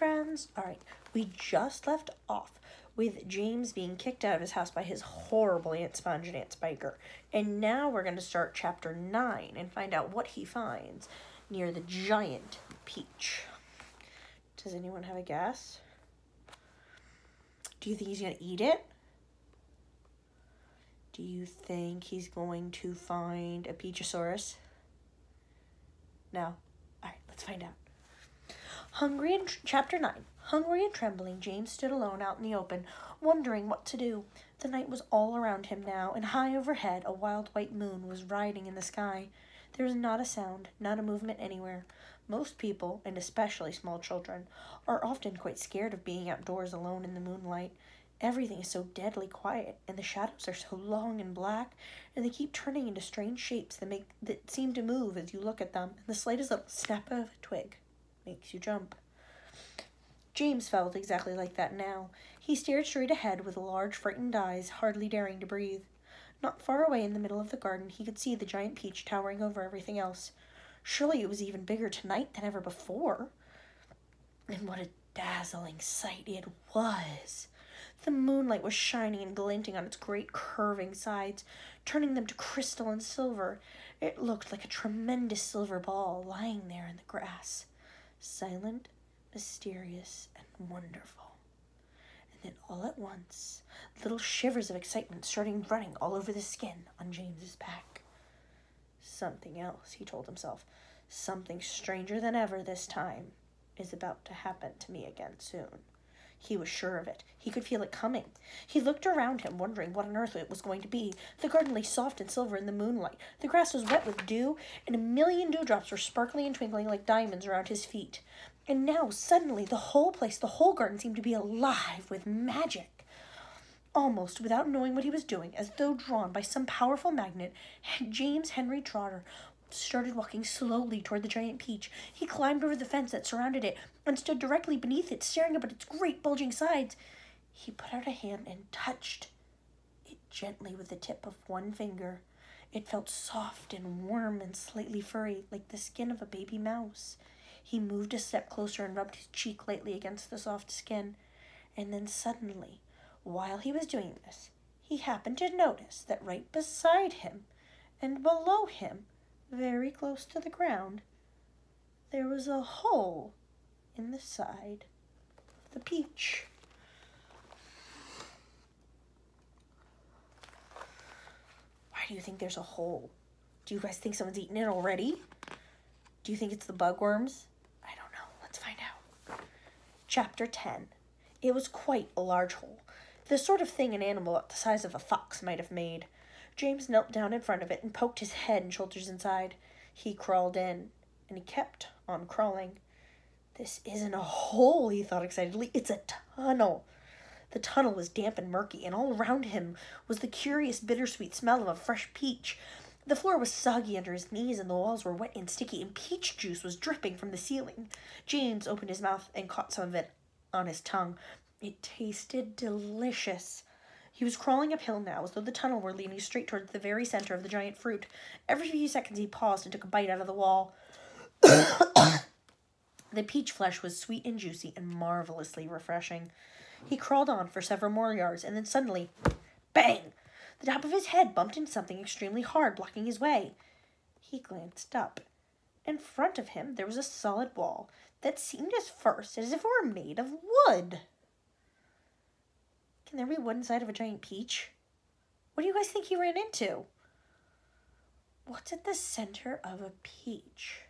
friends. All right, we just left off with James being kicked out of his house by his horrible Aunt Sponge and Aunt Spiker. And now we're going to start chapter 9 and find out what he finds near the giant peach. Does anyone have a guess? Do you think he's going to eat it? Do you think he's going to find a Peachosaurus? No. All right, let's find out. Chapter 9. Hungry and trembling, James stood alone out in the open, wondering what to do. The night was all around him now, and high overhead a wild white moon was riding in the sky. There was not a sound, not a movement anywhere. Most people, and especially small children, are often quite scared of being outdoors alone in the moonlight. Everything is so deadly quiet, and the shadows are so long and black, and they keep turning into strange shapes that seem to move as you look at them, and the slightest little snap of a twig makes you jump. James felt exactly like that now. He stared straight ahead with large, frightened eyes, hardly daring to breathe. Not far away in the middle of the garden, he could see the giant peach towering over everything else. Surely it was even bigger tonight than ever before. And what a dazzling sight it was! The moonlight was shining and glinting on its great curving sides, turning them to crystal and silver. It looked like a tremendous silver ball lying there in the grass, silent, mysterious, and wonderful. And then all at once, little shivers of excitement started running all over the skin on James's back. Something else, he told himself. Something stranger than ever this time is about to happen to me again soon. He was sure of it. He could feel it coming. He looked around him, wondering what on earth it was going to be. The garden lay soft and silver in the moonlight. The grass was wet with dew, and a million dewdrops were sparkling and twinkling like diamonds around his feet. And now, suddenly, the whole garden seemed to be alive with magic. Almost without knowing what he was doing, as though drawn by some powerful magnet, James Henry Trotter started walking slowly toward the giant peach. He climbed over the fence that surrounded it and stood directly beneath it, staring up at its great bulging sides. He put out a hand and touched it gently with the tip of one finger. It felt soft and warm and slightly furry, like the skin of a baby mouse. He moved a step closer and rubbed his cheek lightly against the soft skin. And then suddenly, while he was doing this, he happened to notice that right beside him and below him, very close to the ground, there was a hole in the side of the peach. Why do you think there's a hole? Do you guys think someone's eaten it already? Do you think it's the bugworms? I don't know. Let's find out. Chapter 10. It was quite a large hole, the sort of thing an animal the size of a fox might have made. James knelt down in front of it and poked his head and shoulders inside. He crawled in, and he kept on crawling. This isn't a hole, he thought excitedly. It's a tunnel. The tunnel was damp and murky, and all around him was the curious bittersweet smell of a fresh peach. The floor was soggy under his knees, and the walls were wet and sticky, and peach juice was dripping from the ceiling. James opened his mouth and caught some of it on his tongue. It tasted delicious. He was crawling uphill now, as though the tunnel were leading straight towards the very center of the giant fruit. Every few seconds he paused and took a bite out of the wall. The peach flesh was sweet and juicy and marvelously refreshing. He crawled on for several more yards, and then suddenly, bang! The top of his head bumped into something extremely hard, blocking his way. He glanced up. In front of him there was a solid wall that seemed at first as if it were made of wood. Can there be wood inside of a giant peach? What do you guys think he ran into? What's at the center of a peach?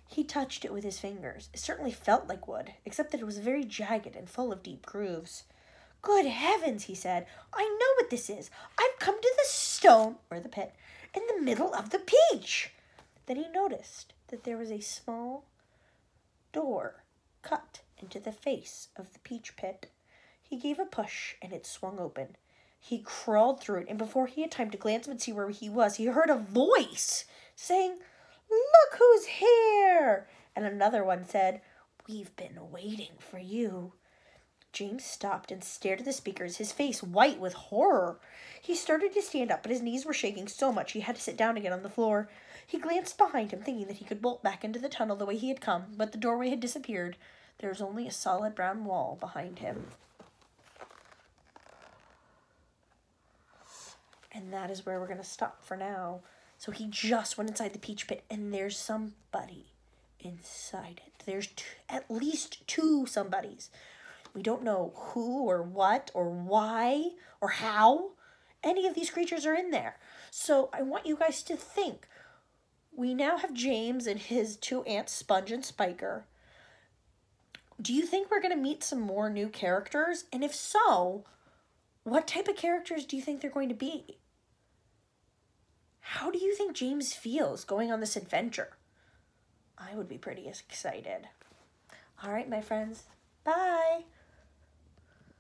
He touched it with his fingers. It certainly felt like wood, except that it was very jagged and full of deep grooves. Good heavens, he said. I know what this is. I've come to the stone, or the pit, in the middle of the peach. Then he noticed that there was a small door cut into the face of the peach pit. He gave a push, and it swung open. He crawled through it, and before he had time to glance up and see where he was, he heard a voice saying, "Look who's here!" And another one said, "We've been waiting for you." James stopped and stared at the speakers, his face white with horror. He started to stand up, but his knees were shaking so much he had to sit down again on the floor. He glanced behind him, thinking that he could bolt back into the tunnel the way he had come, but the doorway had disappeared. There was only a solid brown wall behind him. And that is where we're going to stop for now. So he just went inside the peach pit, and there's somebody inside it. There's at least two somebodies. We don't know who or what or why or how any of these creatures are in there. So I want you guys to think. We now have James and his two aunts, Sponge and Spiker. Do you think we're going to meet some more new characters? And if so, what type of characters do you think they're going to be? How do you think James feels going on this adventure? I would be pretty excited. All right, my friends. Bye.